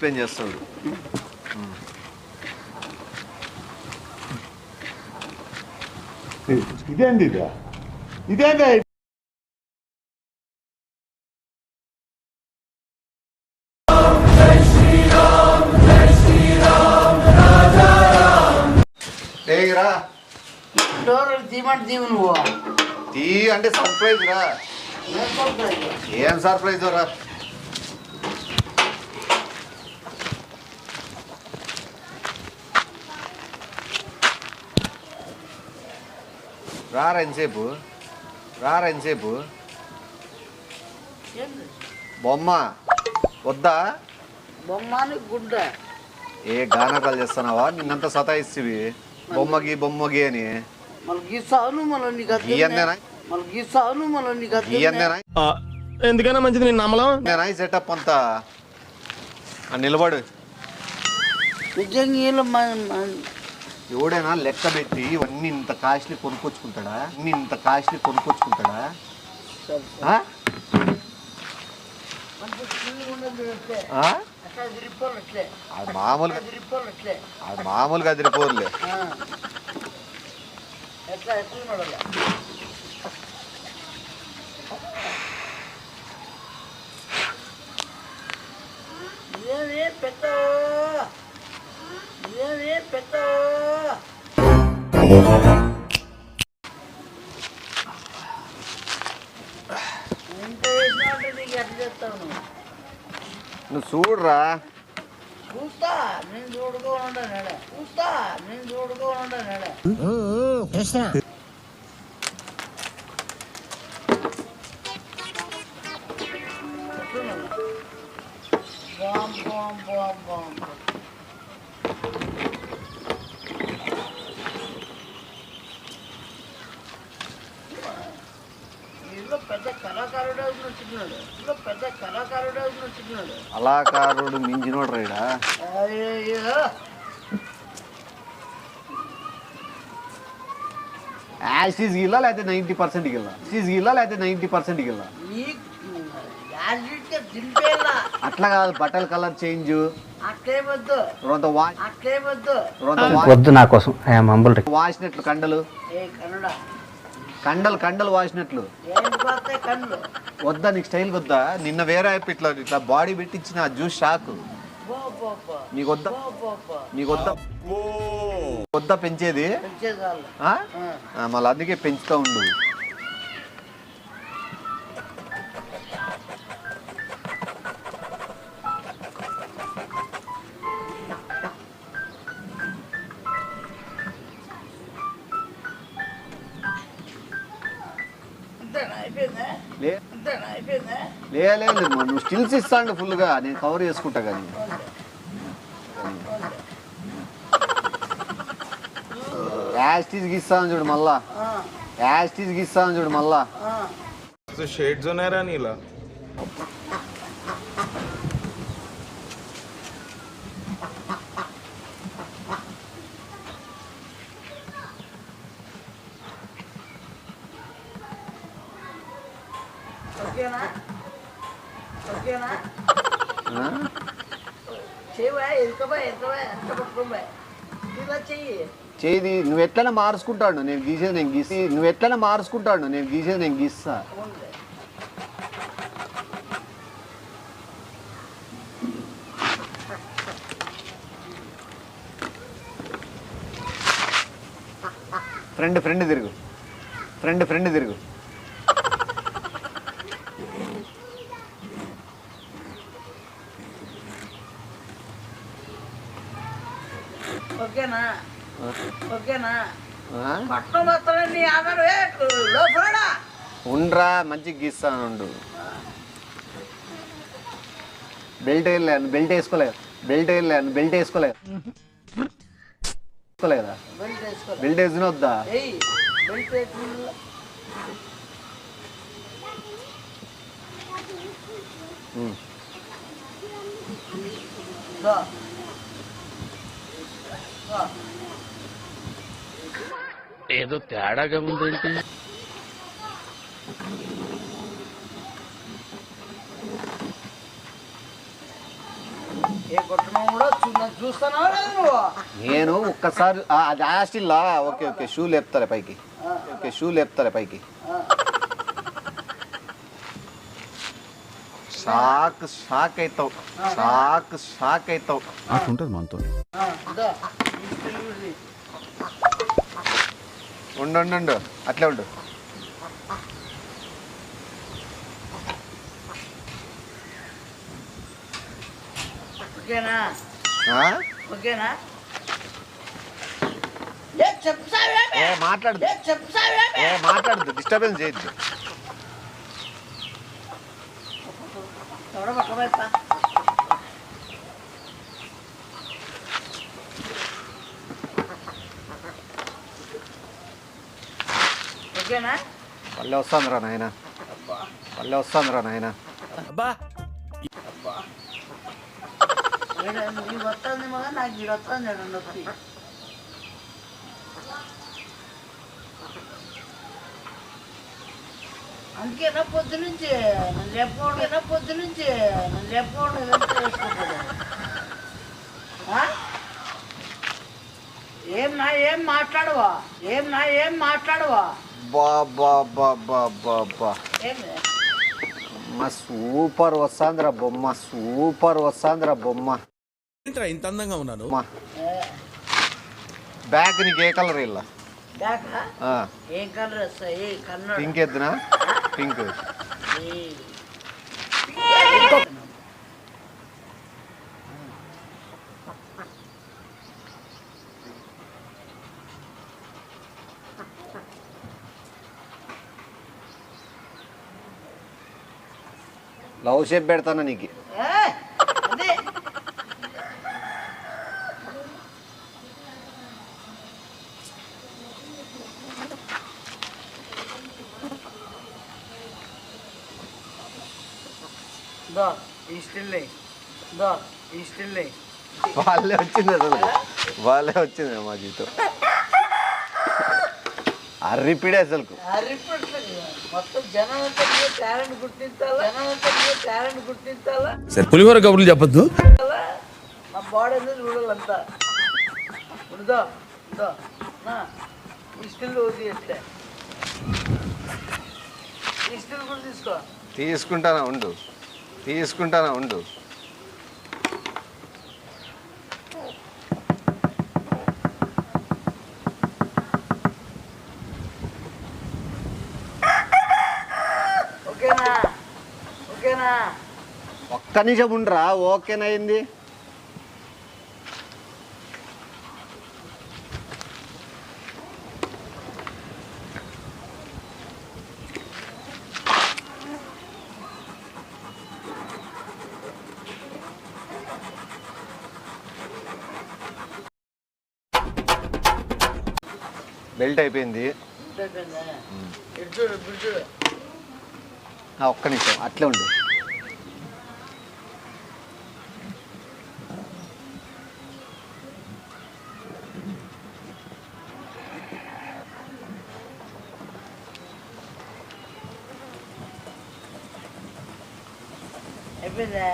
Explain చేస్తాడు. ఇదేంది ఇదేంది తీ అంటే సర్ప్రైజ్ రా. ఏం సర్ప్రైజ్ రా? రారా ఎంతసేపు బొమ్మ వద్దా? బొమ్మని గుడ్డ ఏ గానకాలు చేస్తున్నావా? నిన్నంత సతాయిస్తేవి బొమ్మకి అని. ఎందుకైనా మంచిది నేను నమ్మలం. నేనా సెటప్ అంతా నిలబడు. ఎవడైనా లెక్క పెట్టి ఇవన్నీ ఇంత కాస్ట్లీ కొనుక్కొచ్చుకుంటాడా? అది మామూలుగా అదిరిపోర్లే. నువ్వు చూడరా. చూస్తా నేను చూడుకోనుండా కళాకారుడు మించినోడు రైడా. యాషీస్ గిల్లా లేకపోతే 90% గిల్లా. అట్లా కాదు, బట్టల కలర్ చేంజ్ వద్దు నా కోసం వాసినట్లు కండలు వాసినట్లు వద్దా? నీకు స్టైల్ వద్దా? నిన్న వేరే అయిపోయి ఇట్లా బాడీ పెట్టించిన జ్యూస్ షాక్ నీకొద్దా పెంచేది? మళ్ళీ అందుకే పెంచుతూ ఉండు. లేదు నువ్వు స్టిల్స్ ఇస్తాండు ఫుల్గా, నేను కవర్ చేసుకుంటా. కానీ యాస్టీస్కి ఇస్తాను చూడు మళ్ళా. షేడ్స్ ఉన్నాయరా నీలా? చేయి నువ్వు ఎట్లైనా మార్చుకుంటాడు, నేను గీసేది నేను గీస్తా. ఫ్రెండ్ తిరుగు. ఉండ్రా మంచిగా గీస్తాను. బెల్ట్ వేసుకోలేదు. బెల్ట్ వేసిన వద్దా? ఏదో తేడాగా ఉందేంటి? కొట్టడం కూడా చూస్తున్నావా లేదు నువ్వు? నేను ఒక్కసారి అది ఆస్టిల్లా ఓకే ఓకే షూ లేపుతారే పైకి ఓకే షూ లేపుతారే పైకి షాక్ అవుతావు షాక్ అవుతావు అట్లుంటది మనతో. ఇదో, ఈ స్టిల్ ఇది. ఉండు అట్లే ఉండు. ఓకేనా ఆ? ఓకేనా చెప్తావే మాట్లాడదు చెప్తావే మాట్లాడదు డిస్టర్బెన్స్ చేయొద్దు. తొడబట్టబోయప్ప. ఓకేనా పల్లె వస్తుందిరా నాయన పల్లె వస్తుందిరా నాయన. ఈ వస్తుంది మగ నాకు ఇది వస్తుంది నొప్పి. అందుకేనా పొద్దు నుంచి లేకపోవడం ఇదంతా వేసుకుంటాడు. ఏం మాట్లాడవా బా ఏమి అమ్మ సూపర్ వస్తుందిరా బొమ్మ ఇంత అందంగా ఉన్నాను. బ్యాగ్ నీకు ఏ కలర్ ఇలా బ్యాకా ఏం కలర్ వస్తాయి కన్నడ పింక్ ఎద్దునా పింక్ లవ్ షేప్ పెడతానా నీకు. అదే ఈ స్టిల్ వాళ్ళే వచ్చింది అసలు వాళ్ళే వచ్చింది మా జీవితం అర్రిపిడే అసలు. మొత్తం జనాలంతా టాలెంట్ గుర్తించాలా సరే పులిహోర కబుర్లు చెప్పొద్దు. మా బాడీ అనేది చూడాలంతా ఉందో ఈ స్టిల్ తీస్తే ఈ స్టిల్ కూడా తీసుకో. తీసుకుంటానా ఉండు ఓకేనా ఒక్క నిమిషం ఉండరా. ఓకేనయింది. బెల్ట్ అయిపోయింది. ఒక్క నిమిషం అట్లే ఉండు. అయిపోయిందా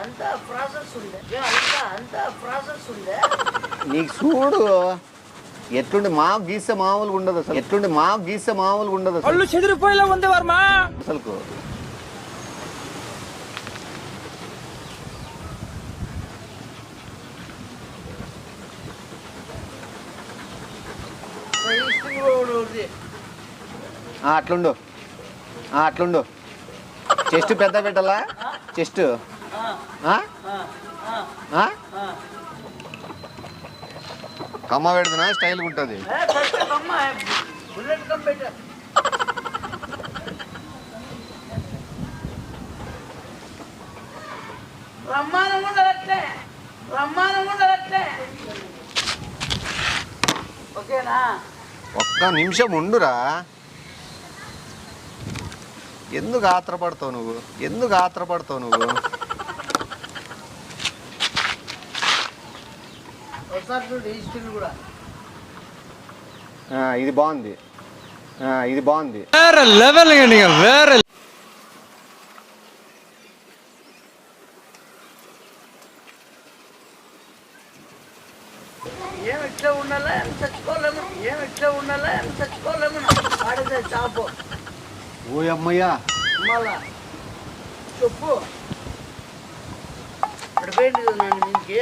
అంత ప్రాసెస్ ఉందే నీకు చూడు ఎట్లుండి మాకు గీసే మామూలుగా ఉండదు అసలు. అల్లు చెదిరిపోయేలా ఉంది వర్మ. అసలుకు అట్లుండు చెస్ట్ పెద్ద పెట్టాలా చెస్ట్ కమ్మ పెడుతున్నా స్టైల్గా ఉంటుంది. బుల్లెట్ కమ్ పెట్ట రమ్మానం ఉండదట్లే ఓకేనా ఒక్క నిమిషం ఉండురా. ఎందుకు ఆత్రపడతావు నువ్వు ఒకసారి చూడు ఈ స్టిల్ కూడా ఇది బాగుంది. ఇది బాగుంది. వేరే లెవెల్ వేరే. ఏమి ఇట్లా ఉండాలా అని చచ్చిపోలేము, ఏమి ఇట్లా ఉండాలా అని చచ్చిపోలేము. ఆడితే చాపు ఓ అమ్మయ్యా మళ్ళా చెప్పు ఇప్పుడు పోయింది కదా నన్ను ఇంటికి.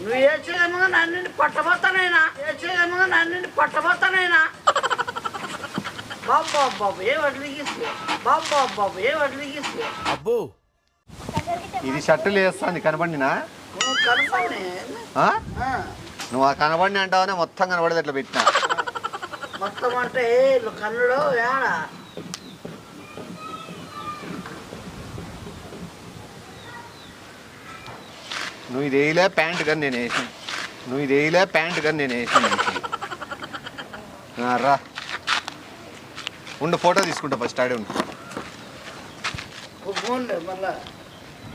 నువ్వు ఏ చేయమగా నన్ను పట్టబోతానైనా, ఏ చేయమగా నన్ను పట్టబోతానైనా. బాబు బాబు బాబు ఏ వడ్లిగిస్తే, బాబు బాబు బాబు ఏ వడ్లిగిస్తే. అబ్బో ఇది షర్టులు వేస్తాను కనపడినా నువ్వు కనపడి నువ్వు ఆ కనపడిన అంటావనే మొత్తం కనపడేది అట్లా పెట్టినా. మొత్తం అంటే కన్నుడు ఏడ నువ్వు ఇది వేయలే ప్యాంట్ కానీ నేను వేసాను, నువ్వు ఇది వేయలే ప్యాంట్ కానీ నేను వేసాను. రా ఉండు ఫోటో తీసుకుంటా ఫస్ట్ ఆడే ఉండు. ఉండే మళ్ళా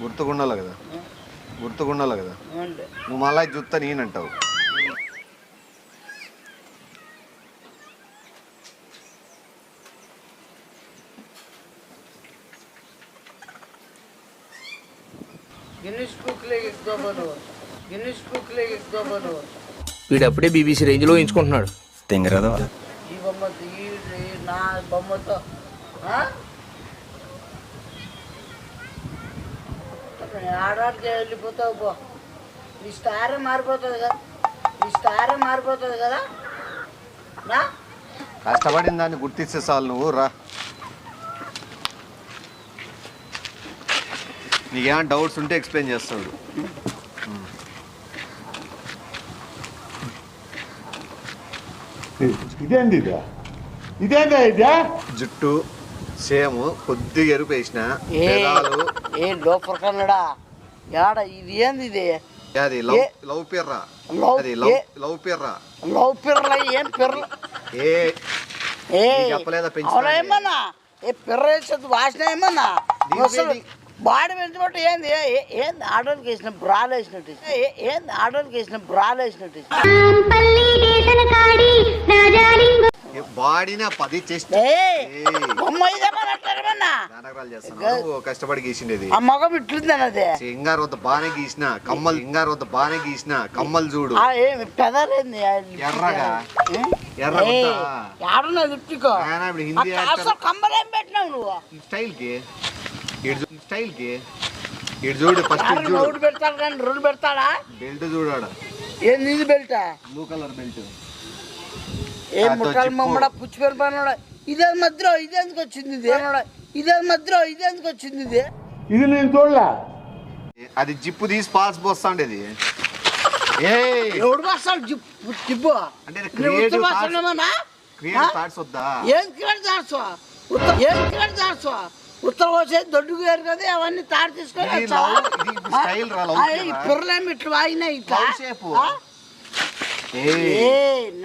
గుర్తుకుండాలి కదా, గుర్తుకుండాలి కదా. ఉండే నువ్వు మళ్ళీ చూస్తా నేనంటావు. గిన్నిస్ బుక్లే ఎక్కువ, గిన్నిస్ బుక్లే ఎక్కువ. వీడప్పుడే బీబీసీ రేంజ్ లో ఎంచుకుంటున్నాడు. తెంగరదా ఈ బొమ్మతో ఈ నా బొమ్మతో ఆడాడికి వెళ్ళిపోతావు పో. నీ స్టారే మారిపోతుంది కదా, నీ స్టారే మారిపోతుంది కదా. నా కష్టపడిన దాన్ని గుర్తిస్తే చాలు. నువ్వు రా, నీకేమైనా డౌట్స్ ఉంటే ఎక్స్ప్లెయిన్ చేస్తాడు. ఇదేంది ఇదా, ఇదేందా ఇదా? జుట్టు సేమ్ కొద్దిగా ఎరుపు వేసిన ఏ లోపల కన్నడా యాడ ఇది ఏంది ఇది? అది లవ్ పిర్రా, అది లవ్ పిర్రా. లవ్ పిర్రల ఏం పిర్ర ఏ ఏ చెప్పలేదా అవునా ఏమన్నా? ఏ పిర్ర వేసేది వాసన ఏమన్నా? అసలు బాడీ పెంచబట్టి ఏంది ఏంది ఆర్డర్కి వేసిన బ్రాలు వేసినట్టు, ఏంది ఆర్డర్కి వేసిన బ్రాలు వేసినట్టు. బాడీని 10 చెస్ట్ కష్టపడి గీసిండేది. ఆ మగం ఇట్లుంది అన్నది. సింగారు వద్ద బాగానే గీసిన కమ్మలు, సింగారు వద్ద బాగానే గీసిన కమ్మలు చూడు పెదలేంది ఎర్రగా ఎర్ర ఆడున్నా లిప్టికో ఇప్పుడు హిందీ కమ్మలేం పెట్టినావు నువ్వు స్టైల్ కి స్టైల్ కి ఇటు చూడు ఫస్ట్ రెండు పెడతాడు కానీ రెండు పెడతాడా? బెల్ట్ చూడాడు ఏంది ఇది బెల్ట్? Blue colour belt. ఏ ముట్టాలు మమ్మడా పుచ్చి పెరిపాడు. ఇదే మధ్యలో ఇది ఎందుకు వచ్చింది? ఇదే మధ్యలో ఇది ఎందుకు వచ్చింది? ఇది నేను చూడలే. అది జిప్పు తీసి పాస్ పోస్తాండేది. ఎవడు వస్తాడు జిప్పు జిప్పు అంటే ఏం క్రియేటివ్ థాట్స్ వద్దా? ఏం క్రియేట్ థాట్స్ ఉత్తర వచ్చేది దొడ్డుకు వేరు కదా, అవన్నీ తాడు తీసుకొని పిర్రలేమి ఇట్లా వాగినా ఇట్లా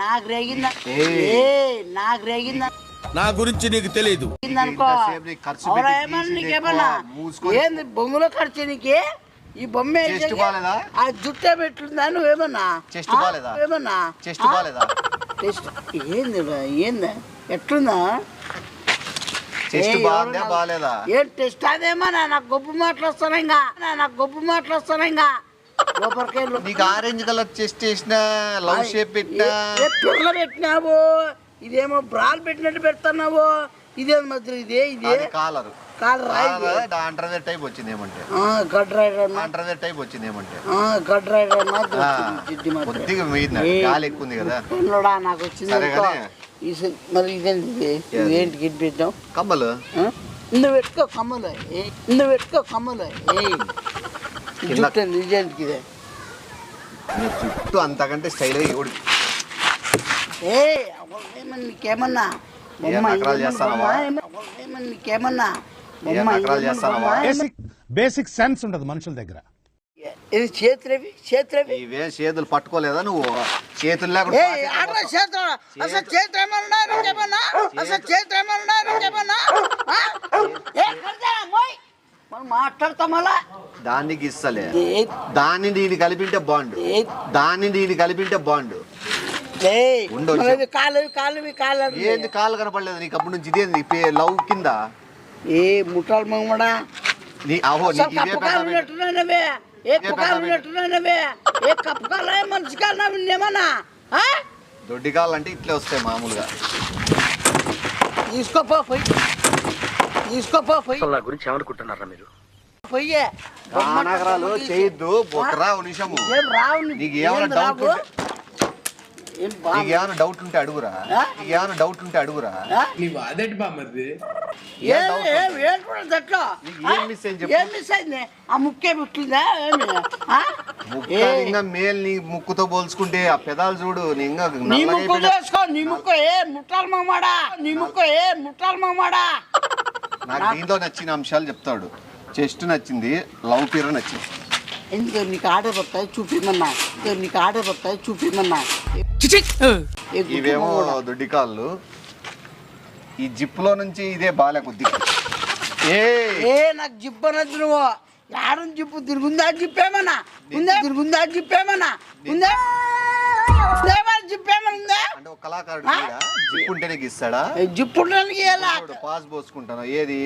నాకు రేగిందా, నాకు రేగిందా నా గురించి నీకు తెలియదు అనుకో. నీకేమన్నా ఏంది బొమ్మలో ఖర్చు నీకు? ఈ బొమ్మ ఆ జుట్టే పెట్టుందా? నువ్వేమన్నా ఏమన్నా ఏంది ఏందా ఎట్లుందా? ఏం టెస్ట్ అదేమన్నా? నాకు గొప్ప మాటలు వస్తాను ఇంకా, నాకు గొప్ప మాటలు వస్తాను ఇంకా. లోపలికెళ్ళు నీకు ఆరెంజ్ కలర్ చెస్ట్ వేసిన లవ్ షేప్ పెట్టినా పిల్ల పెట్టినావు, ఇదేమో బ్రాల్ పెట్టినట్టు పెడుతున్నావు. ఇదేది మధ్య ఇదే ఇదే కాలర్ అండర్వేర్ టైప్ వచ్చింది ఏమంటే గడ్ రైడర్ అండర్వేర్ టైప్ వచ్చింది ఏమంటే గడ్ రైడర్ కొద్దిగా గాలి ఎక్కువ ఉంది కదా నాకు వచ్చింది. మరి ఇదేంటి ఏంటి గిట్ పెట్టావు? కమ్మలు నువ్వు పెట్టుకో కమ్మలు, నువ్వు పెట్టుకో కమ్మలు. ఇదేంటికి ఇదే చుట్టూ అంతకంటే స్టైల్ నీకేమన్నా నీకేమన్నా బేసిక్ సెన్స్ ఉండదు మనుషుల దగ్గర. ఇది చేతులవి చేతులవి ఇవే చేతులు పట్టుకోలేదా నువ్వు? చేతులు లేకుండా అసలు చేతులు ఏమన్నా అసలు చేతులు ఏమన్నా మనం మాట్లాడతాం మళ్ళా దాన్ని గిస్తలే దాన్ని దీన్ని కలిపింటే బాండ్ దాన్ని దీన్ని కలిపింటే బాండ్ ఉండొచ్చు. కాలు ఏంది కాలు కనపడలేదు నీకు అప్పటి నుంచి ఇదేంది లవ్ కింద ఏ ముఠాలు మమ్మడా అహో నీకు ఇదే కప్పుకాలున్నట్టున్నానవే ఏ కప్పుకాలున్నట్టున్నానవే ఏ కప్పుకాలే మనిషి కాలు ఏమన్నా దొడ్డి కాళ్ళు అంటే ఇట్లే వస్తాయి మామూలుగా. తీసుకోపో నా గురించి ఏమనుకుంటున్నారా మీరు? పొయ్యే నగరాలు చేయొద్దు బొక్కరా నిమిషము. ఏం రావు నీకు ఏమైనా డౌట్ ఉంటే నీకేమైనా డౌట్ ఉంటే అడుగురా నీకేమైనా డౌట్ ఉంటే అడుగురా ఏం మిస్ అయింది చెప్పు. ఏం మిస్ అయింది ఆ ముక్కే పుట్టిందా ఏమి ఇంకా మేల్ నీ ముక్కుతో పోల్చుకుంటే ఆ పెదాలు చూడు నీ ఇంకా నీ ముక్కు చేసుకో నీ ముక్కు ఏ ముట్టాలు మమ్మడా నీ ముక్కు ఏ ముట్టాలు మమ్మడా. నాకు దీంతో నచ్చిన అంశాలు చెప్తాడు. చెస్ట్ నచ్చింది, లవ్ పీర నచ్చింది. ఎందుకు నీకు ఆర్డర్ వస్తాయి చూపిమన్నా నీకు ఆర్డర్ వస్తాయి చూపిమన్నా. ఇవేమో దొడ్డి కాళ్ళు. ఈ జిప్పులో నుంచి ఇదే బాలే కొద్ది. ఏ నాకు జిప్పు అనద్దు నువ్వు యాడు జిప్పు తిరుగుందా జిప్పేమన్నా ఉందా తిరుగుందా జిప్పేమన్నా ఉందా జిప్పేమన్నా ఉందా అంటే ఒక కళాకారుడు కూడా జిప్పు ఉంటే నీకు ఇస్తాడా? జిప్పు ఉండడానికి పాస్ పోసుకుంటాను ఏది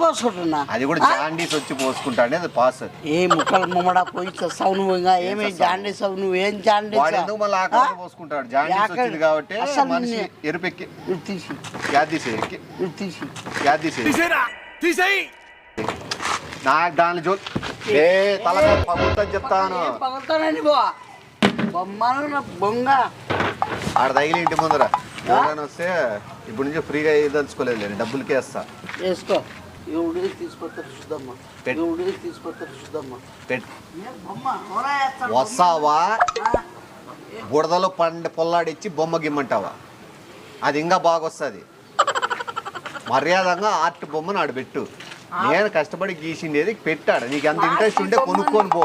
పోసుకుంటున్నా అది కూడా జాండీస్ వచ్చి పోసుకుంటానే అది పాస్. అది ఏ ముక్కలు ముమ్మడా పోయి చస్తావు నువ్వు ఇంకా ఏమి జాండీస్ అవు నువ్వేం జాండీస్ వాడు ఎందుకు మళ్ళీ ఆకాశం పోసుకుంటాడు? జాండీస్ వచ్చింది కాబట్టి మనిషి ఎరుపెక్కి తీసి నాకు దాని జో తల పగులుతా చెప్తాను. పగులుతానని బొమ్మను బొంగ ఆడ తగిలి ఇంటి ముందర ఎవరైనా వస్తే ఇప్పుడు నుంచి ఫ్రీగా ఏదలుచుకోలేదు నేను డబ్బులకే వేస్తా. వేసుకో ఎవడికి తీసుకొస్తారు చూద్దామ్మా ఎవడికి తీసుకొస్తారు చూద్దామ్మా వస్తావా బుడదలో పొల్లాడిచ్చి బొమ్మ గిమ్మంటావా? అది ఇంకా బాగా వస్తుంది. మర్యాదగా ఆర్ట్ బొమ్మను ఆడ పెట్టు. నేను కష్టపడి గీసిండేది పెట్టాడు. నీకు అంత ఇంట్రెస్ట్ ఉంటే కొనుక్కొని పో.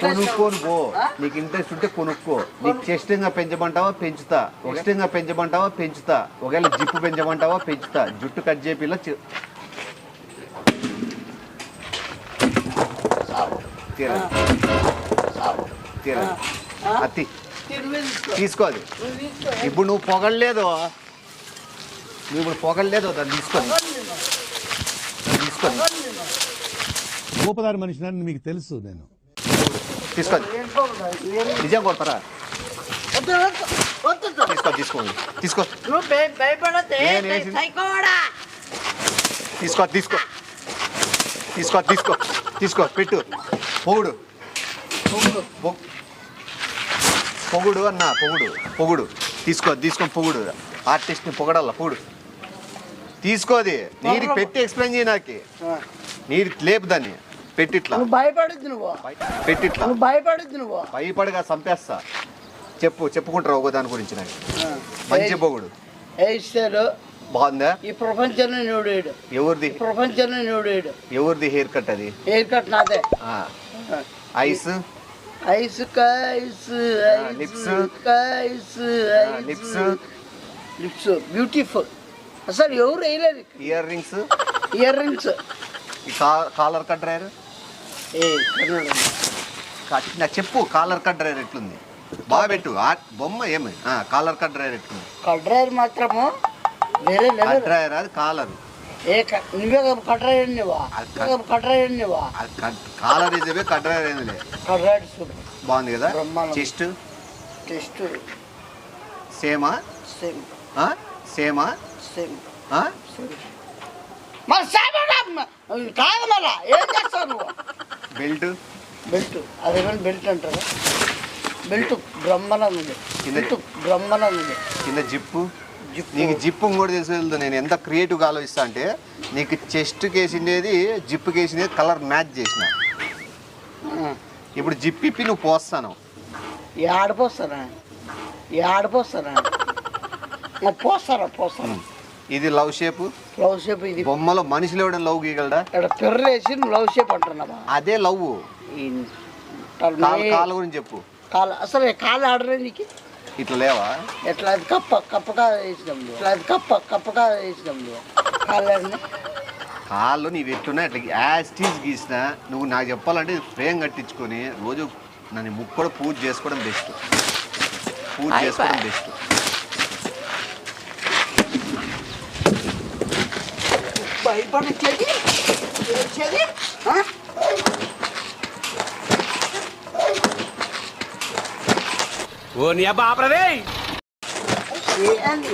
కొనుక్కొని పో. నీకు ఇంట్రెస్ట్ ఉంటే కొనుక్కో. నీకు చెస్టింగా పెంచమంటావా పెంచుతా. చెస్టింగా పెంచమంటావా పెంచుతా. ఒకవేళ జిప్పు పెంచమంటావా పెంచుతా. జుట్టు కట్ చేపిలా అతి తీసుకో. అది ఇప్పుడు నువ్వు పొగడలేదు దాన్ని తీసుకొని గోపదారి మనిషిని మీకు తెలుసు. నేను తీసుకోండి. నిజం కొడతారా? తీసుకోండి. తీసుకో తీసుకో పెట్టు. పొగుడు అన్నా పొగుడు తీసుకొని పొగుడు. ఆర్టిస్ట్ని పొగడాల పొగుడు తీసుకోది. నీరు పెట్టి ఎక్స్ప్లెయిన్ చేయి. నాకు నీరు లేపు దాన్ని పెట్టిట్లా పెట్టిట్లా భయపడగా చంపేస్తా. చెప్పుకుంటారు ఒక దాని గురించి. నాకు మంచి పొగుడు బాగుందా? ఈ ప్రపంచంలో నోడేడు ఎవరిది? ప్రపంచంలో నోడేడు ఎవరిది హెయిర్ కట్? అది హెయిర్ కట్ నాదే. Eyes lips beautiful. అసలు ఎవరు వేయలేదు. Earrings collar cut dryer. నాకు చెప్పు కాలర్ కట్ డ్రైర్ ఎట్లుంది? బాగా పెట్టు బొమ్మ. ఏమి కాలర్ కట్ డ్రైర్ ఎట్లుంది? కట్ డ్రైర్ మాత్రము వేరే కట్ డ్రైర్. అది కాలర్. నువ్వే కట్ డ్రైర్ కాలర్ ఇదే కట్ డ్రైర్ ఏంది? కట్ డ్రైర్ బాగుంది కదా? చెస్ట్ సేమా కాదు మళ్ళా ఏం చేస్తావు నువ్వు? బెల్ట్ అదేమైనా బెల్ట్ అంటారా? బెల్ట్ బ్రహ్మనంది. కింద జిప్పు. నీకు జిప్పు కూడా తెలిసి నేను ఎంత క్రియేటివ్గా ఆలోచిస్తా అంటే నీకు చెస్ట్ కేసిండేది జిప్పు కేసిండేది కలర్ మ్యాచ్ చేసిన. ఇప్పుడు జిప్ ఇప్పి నువ్వు పోస్తాను. ఆడిపోస్తారా ఇది లవ్ షేప్. ఇది బొమ్మలో మనిషిలో లవ్ గీయగలడా? పెర్రేసి లవ్ షేప్ అంటున్నావా? అదే లవ్. కాళ్ళ గురించి చెప్పు. అసలు కాళ్ళు ఆడరే నీకు? ఇట్లా లేవా? ఎట్లా అది కప్పగా వేసినాం ఇట్లా అది కప్పగా వేసినాం కాళ్ళని కాళ్ళు నీవు ఎట్లున్నా అట్లా యాస్టీజ్ గీసిన నువ్వు నాకు చెప్పాలంటే ఫ్రేమ్ కట్టించుకొని రోజు నన్ను ముక్కు కూడా పూజ చేసుకోవడం బెస్ట్. పూజ చేసుకోవడం బెస్ట్. భయపడిచ్చేది వచ్చేది ఓ నీ అబ్బా ఆపరదే ఏంది